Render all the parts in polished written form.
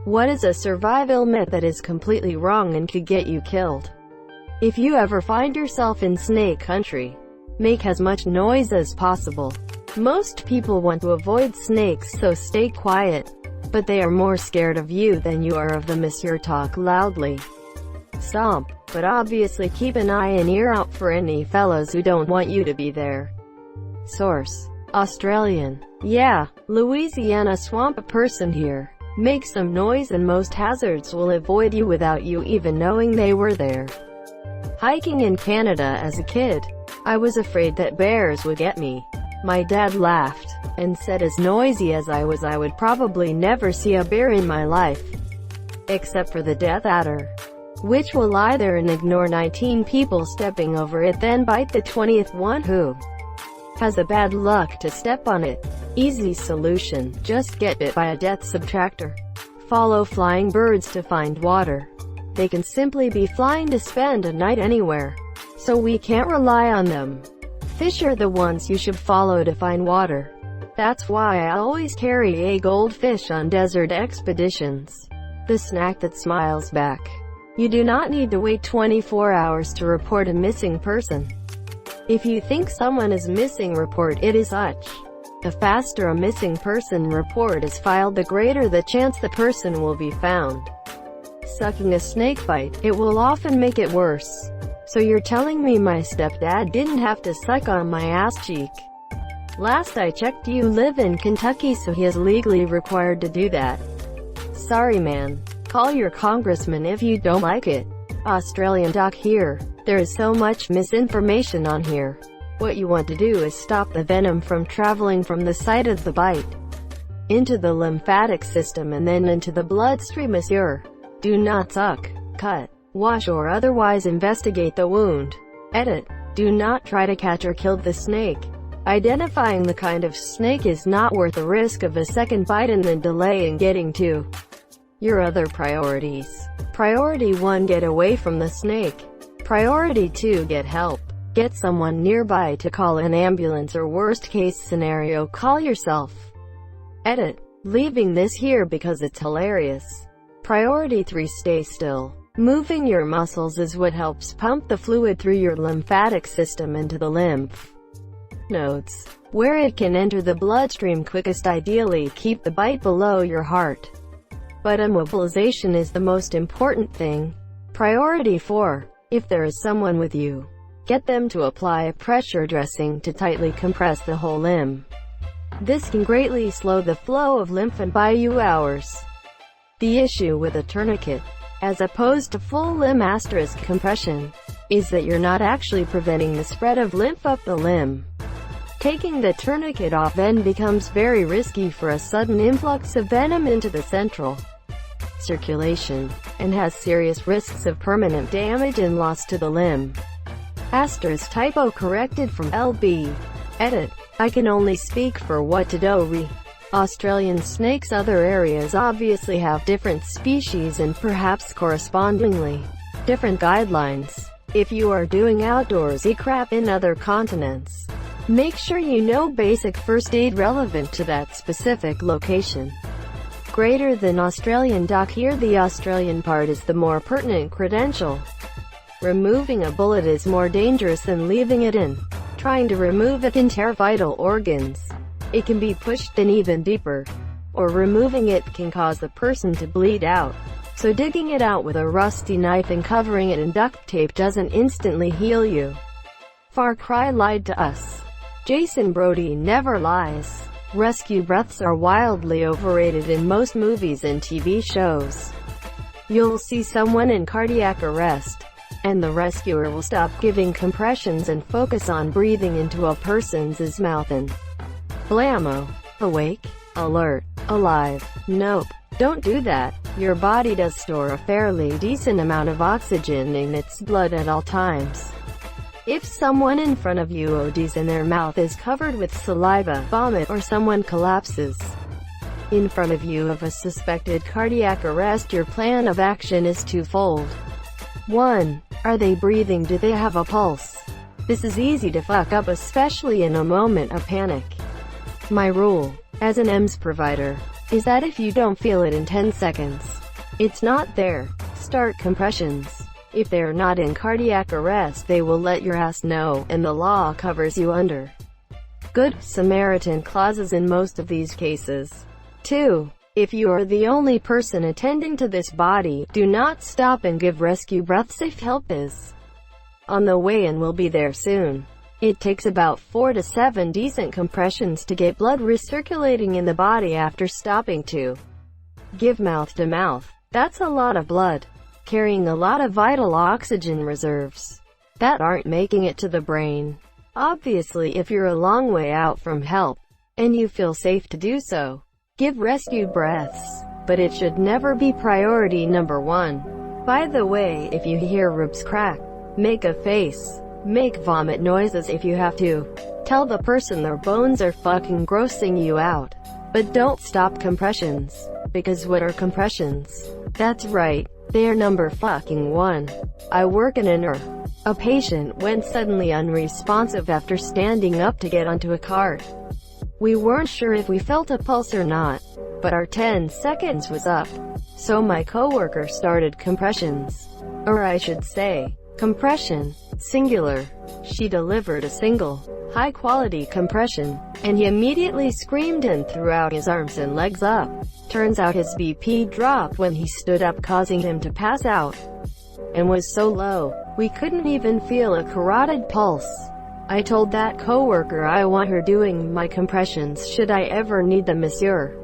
What is a survival myth that is completely wrong and could get you killed? If you ever find yourself in snake country, make as much noise as possible. Most people want to avoid snakes, so stay quiet. But they are more scared of you than you are of them, so talk loudly. Stomp, but obviously keep an eye and ear out for any fellas who don't want you to be there. Source: Australian. Yeah, Louisiana swamp. A person here. Make some noise and most hazards will avoid you without you even knowing they were there. Hiking in Canada as a kid. I was afraid that bears would get me. My dad laughed and said as noisy as I was, I would probably never see a bear in my life. Except for the death adder, which will lie there and ignore 19 people stepping over it, then bite the 20th one who has the bad luck to step on it. Easy solution: just get bit by a death subtractor. Follow flying birds to find water. They can simply be flying to spend a night anywhere, so we can't rely on them. Fish are the ones you should follow to find water. That's why I always carry a goldfish on desert expeditions. The snack that smiles back. You do not need to wait 24 hours to report a missing person. If you think someone is missing, report it as such. The faster a missing person report is filed, the greater the chance the person will be found. Sucking a snake bite, it will often make it worse. So you're telling me my stepdad didn't have to suck on my ass cheek? Last I checked, you live in Kentucky, so he is legally required to do that. Sorry man. Call your congressman if you don't like it. Australian doc here. There is so much misinformation on here. What you want to do is stop the venom from traveling from the site of the bite into the lymphatic system and then into the bloodstream. Monsieur, do not suck, cut, wash or otherwise investigate the wound. Edit. Do not try to catch or kill the snake. Identifying the kind of snake is not worth the risk of a second bite and the delay in getting to your other priorities. Priority 1: get away from the snake. Priority 2: get help. Get someone nearby to call an ambulance, or worst case scenario, call yourself. Edit. Leaving this here because it's hilarious. Priority 3: stay still. Moving your muscles is what helps pump the fluid through your lymphatic system into the lymph nodes, where it can enter the bloodstream quickest. Ideally, keep the bite below your heart. But immobilization is the most important thing. Priority 4: if there is someone with you, get them to apply a pressure dressing to tightly compress the whole limb. This can greatly slow the flow of lymph and buy you hours. The issue with a tourniquet, as opposed to full limb * compression, is that you're not actually preventing the spread of lymph up the limb. Taking the tourniquet off then becomes very risky for a sudden influx of venom into the central circulation, and has serious risks of permanent damage and loss to the limb. * typo corrected from LB. Edit. I can only speak for what to do. Australian snakes. Other areas obviously have different species and perhaps correspondingly different guidelines. If you are doing outdoorsy crap in other continents, make sure you know basic first aid relevant to that specific location. Greater than Australian doc here. The Australian part is the more pertinent credential. Removing a bullet is more dangerous than leaving it in. Trying to remove it can tear vital organs. It can be pushed in even deeper, or removing it can cause the person to bleed out. So digging it out with a rusty knife and covering it in duct tape doesn't instantly heal you. Far Cry lied to us. Jason Brody never lies. Rescue breaths are wildly overrated in most movies and TV shows. You'll see someone in cardiac arrest, and the rescuer will stop giving compressions and focus on breathing into a person's mouth and blammo. Awake, alert, alive. Nope, don't do that. Your body does store a fairly decent amount of oxygen in its blood at all times. If someone in front of you ODs and their mouth is covered with saliva, vomit, or someone collapses in front of you of a suspected cardiac arrest, your plan of action is twofold. 1. Are they breathing? Do they have a pulse? This is easy to fuck up, especially in a moment of panic. My rule, as an EMS provider, is that if you don't feel it in 10 seconds, it's not there. Start compressions. If they're not in cardiac arrest, they will let your ass know, and the law covers you under Good Samaritan clauses in most of these cases. 2. If you are the only person attending to this body, do not stop and give rescue breaths if help is on the way and will be there soon. It takes about 4 to 7 decent compressions to get blood recirculating in the body after stopping to give mouth to mouth. That's a lot of blood, carrying a lot of vital oxygen reserves that aren't making it to the brain. Obviously, if you're a long way out from help, and you feel safe to do so, give rescue breaths, but it should never be priority number 1. By the way, if you hear ribs crack, make a face. Make vomit noises if you have to. Tell the person their bones are fucking grossing you out. But don't stop compressions. Because what are compressions? That's right, they're number fucking 1. I work in an ER. A patient went suddenly unresponsive after standing up to get onto a cart. We weren't sure if we felt a pulse or not, but our 10 seconds was up. So my coworker started compressions. Or I should say, compression, singular. She delivered a single, high-quality compression, and he immediately screamed and threw out his arms and legs up. Turns out his BP dropped when he stood up, causing him to pass out, and was so low, we couldn't even feel a carotid pulse. I told that coworker I want her doing my compressions should I ever need them, monsieur.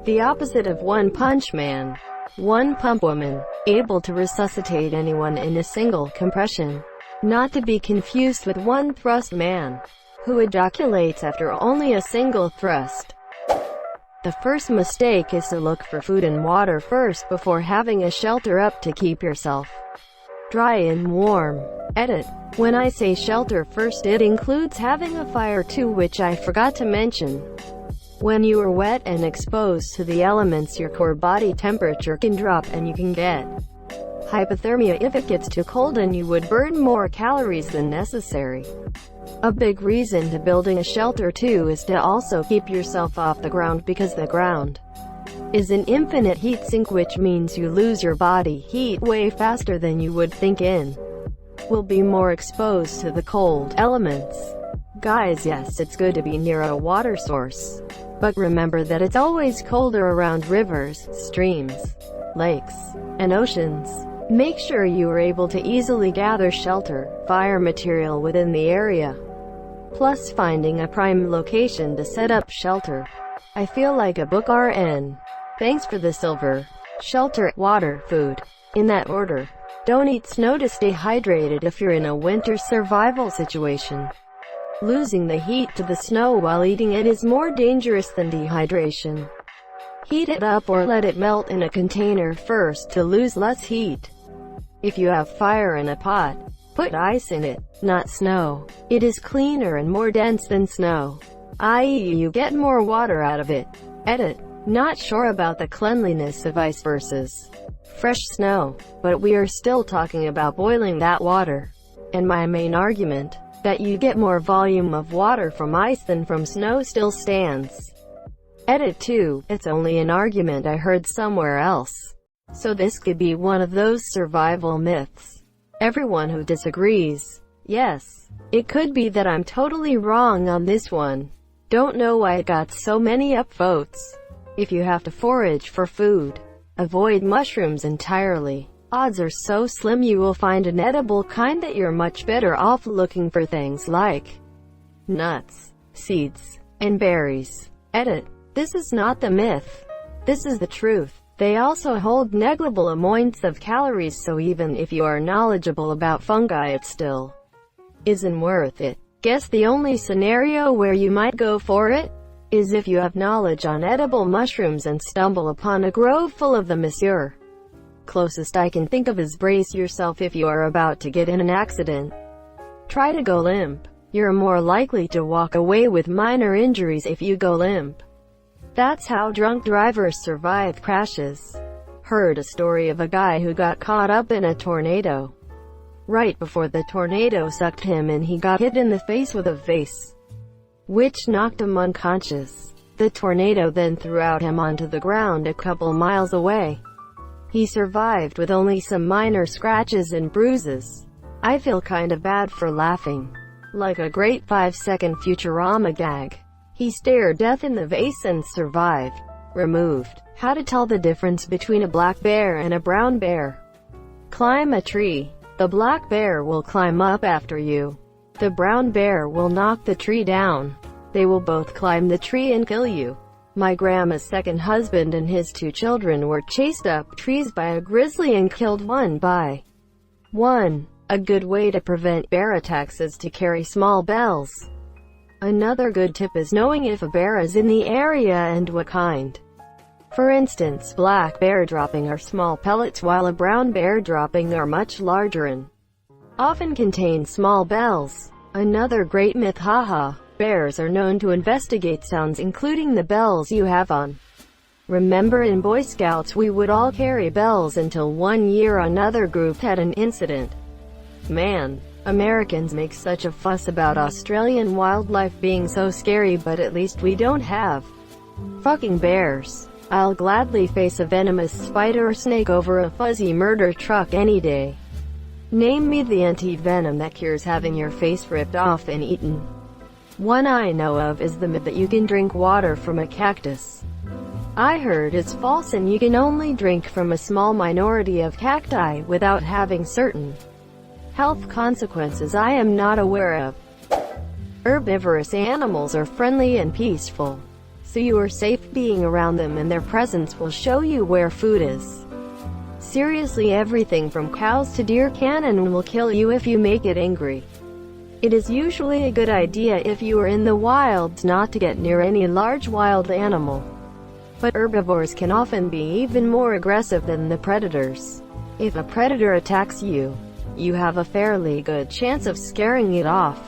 The opposite of one punch man. One pump woman, able to resuscitate anyone in a single compression. Not to be confused with one thrust man, who ejaculates after only a single thrust. The first mistake is to look for food and water first before having a shelter up to keep yourself dry and warm. Edit. When I say shelter first, it includes having a fire too, which I forgot to mention. When you are wet and exposed to the elements, your core body temperature can drop and you can get hypothermia if it gets too cold, and you would burn more calories than necessary. A big reason to building a shelter too is to also keep yourself off the ground, because the ground is an infinite heat sink, which means you lose your body heat way faster than you would think in. Will be more exposed to the cold elements. Guys, yes, it's good to be near a water source, but remember that it's always colder around rivers, streams, lakes, and oceans. Make sure you are able to easily gather shelter, fire material within the area, plus finding a prime location to set up shelter. I feel like a book RN. Thanks for the silver. Shelter, water, food. In that order. Don't eat snow to stay hydrated if you're in a winter survival situation. Losing the heat to the snow while eating it is more dangerous than dehydration. Heat it up or let it melt in a container first to lose less heat. If you have fire in a pot, put ice in it, not snow. It is cleaner and more dense than snow, i.e. you get more water out of it. Edit. Not sure about the cleanliness of ice versus fresh snow, but we are still talking about boiling that water. And my main argument, that you get more volume of water from ice than from snow, still stands. Edit 2. It's only an argument I heard somewhere else. So this could be one of those survival myths. Everyone who disagrees. Yes, it could be that I'm totally wrong on this one. Don't know why it got so many upvotes. If you have to forage for food, avoid mushrooms entirely. Odds are so slim you will find an edible kind that you're much better off looking for things like nuts, seeds, and berries. Edit. This is not the myth. This is the truth. They also hold negligible amounts of calories, so even if you are knowledgeable about fungi, it still isn't worth it. Guess the only scenario where you might go for it is if you have knowledge on edible mushrooms and stumble upon a grove full of them, monsieur. Closest I can think of is brace yourself if you are about to get in an accident. Try to go limp. You're more likely to walk away with minor injuries if you go limp. That's how drunk drivers survive crashes. Heard a story of a guy who got caught up in a tornado. Right before the tornado sucked him in, he got hit in the face with a vase, which knocked him unconscious. The tornado then threw out him onto the ground a couple miles away. He survived with only some minor scratches and bruises. I feel kinda bad for laughing. Like a great 5-second Futurama gag. He stared death in the face and survived. Removed. How to tell the difference between a black bear and a brown bear. Climb a tree. The black bear will climb up after you. The brown bear will knock the tree down. They will both climb the tree and kill you. My grandma's second husband and his 2 children were chased up trees by a grizzly and killed one by one. A good way to prevent bear attacks is to carry small bells. Another good tip is knowing if a bear is in the area and what kind. For instance, black bear dropping are small pellets while a brown bear dropping are much larger and often contain small bells. Another great myth, haha. Bears are known to investigate sounds including the bells you have on. Remember in Boy Scouts we would all carry bells until one year another group had an incident. Man, Americans make such a fuss about Australian wildlife being so scary, but at least we don't have fucking bears. I'll gladly face a venomous spider or snake over a fuzzy murder truck any day. Name me the anti-venom that cures having your face ripped off and eaten. One I know of is the myth that you can drink water from a cactus. I heard it's false and you can only drink from a small minority of cacti without having certain health consequences I am not aware of. Herbivorous animals are friendly and peaceful, so you are safe being around them and their presence will show you where food is. Seriously, everything from cows to deer can and will kill you if you make it angry. It is usually a good idea if you are in the wilds not to get near any large wild animal. But herbivores can often be even more aggressive than the predators. If a predator attacks you, you have a fairly good chance of scaring it off,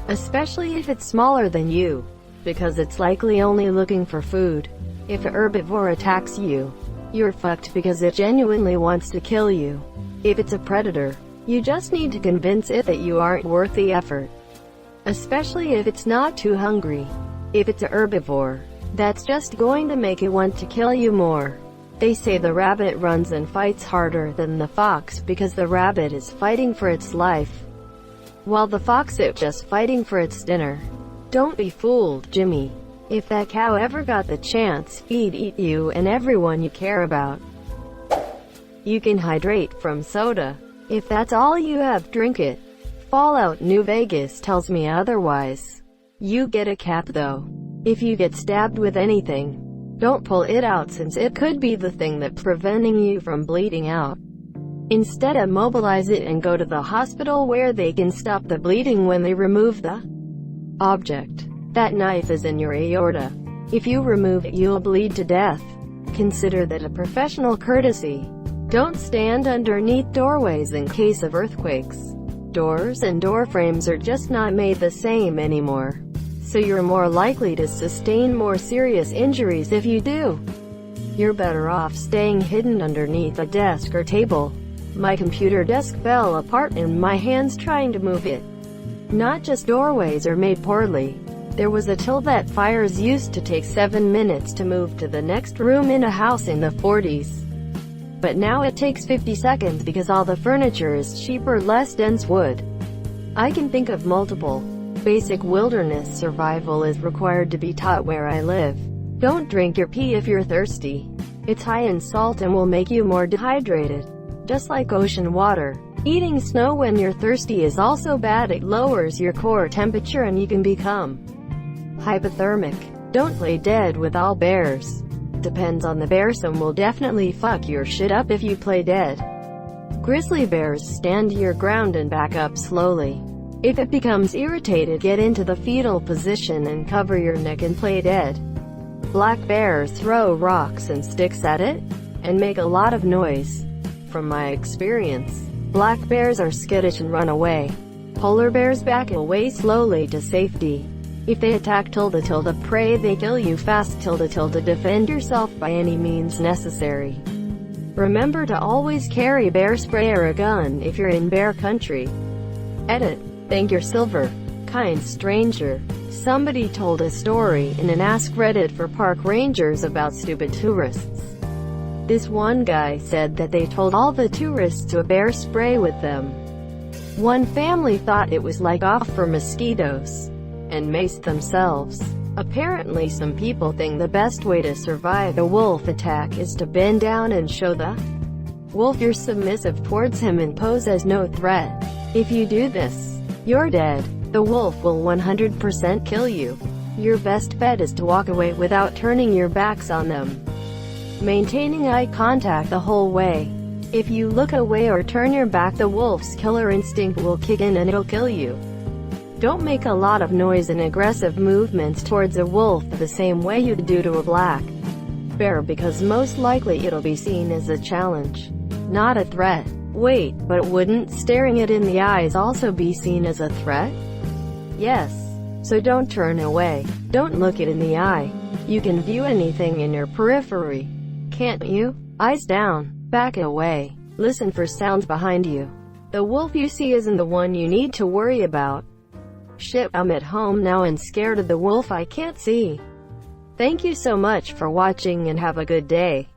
especially if it's smaller than you, because it's likely only looking for food. If a herbivore attacks you, you're fucked because it genuinely wants to kill you. If it's a predator, you just need to convince it that you aren't worth the effort, especially if it's not too hungry. If it's a herbivore, that's just going to make it want to kill you more. They say the rabbit runs and fights harder than the fox because the rabbit is fighting for its life, while the fox is just fighting for its dinner. Don't be fooled, Jimmy. If that cow ever got the chance, he'd eat you and everyone you care about. You can hydrate from soda. If that's all you have, drink it. Fallout New Vegas tells me otherwise. You get a cap though. If you get stabbed with anything, don't pull it out since it could be the thing that's preventing you from bleeding out. Instead, immobilize it and go to the hospital where they can stop the bleeding when they remove the object. That knife is in your aorta. If you remove it, you'll bleed to death. Consider that a professional courtesy. Don't stand underneath doorways in case of earthquakes. Doors and door frames are just not made the same anymore, so you're more likely to sustain more serious injuries if you do. You're better off staying hidden underneath a desk or table. My computer desk fell apart in my hands trying to move it. Not just doorways are made poorly. There was a till that fires used to take 7 minutes to move to the next room in a house in the 40s. But now it takes 50 seconds because all the furniture is cheaper, less dense wood. I can think of multiple. Basic wilderness survival is required to be taught where I live. Don't drink your pee if you're thirsty. It's high in salt and will make you more dehydrated. Just like ocean water. Eating snow when you're thirsty is also bad. It lowers your core temperature and you can become hypothermic. Don't play dead with all bears. Depends on the bear, some will definitely fuck your shit up if you play dead. Grizzly bears stand your ground and back up slowly. If it becomes irritated, get into the fetal position and cover your neck and play dead. Black bears throw rocks and sticks at it, and make a lot of noise. From my experience, black bears are skittish and run away. Polar bears back away slowly to safety. If they attack ~~ prey, they kill you fast ~~ defend yourself by any means necessary. Remember to always carry bear spray or a gun if you're in bear country. Edit. Thank your silver, kind stranger. Somebody told a story in an AskReddit for park rangers about stupid tourists. This one guy said that they told all the tourists to bear spray with them. One family thought it was like off for mosquitoes, and maced themselves. Apparently some people think the best way to survive a wolf attack is to bend down and show the wolf you're submissive towards him and pose as no threat. If you do this, you're dead. The wolf will 100% kill you. Your best bet is to walk away without turning your backs on them, maintaining eye contact the whole way. If you look away or turn your back, the wolf's killer instinct will kick in and it'll kill you. Don't make a lot of noise and aggressive movements towards a wolf the same way you'd do to a black bear, because most likely it'll be seen as a challenge, not a threat. Wait, but wouldn't staring it in the eyes also be seen as a threat? Yes. So don't turn away. Don't look it in the eye. You can view anything in your periphery, can't you? Eyes down. Back away. Listen for sounds behind you. The wolf you see isn't the one you need to worry about. Shit, I'm at home now and scared of the wolf I can't see. Thank you so much for watching and have a good day.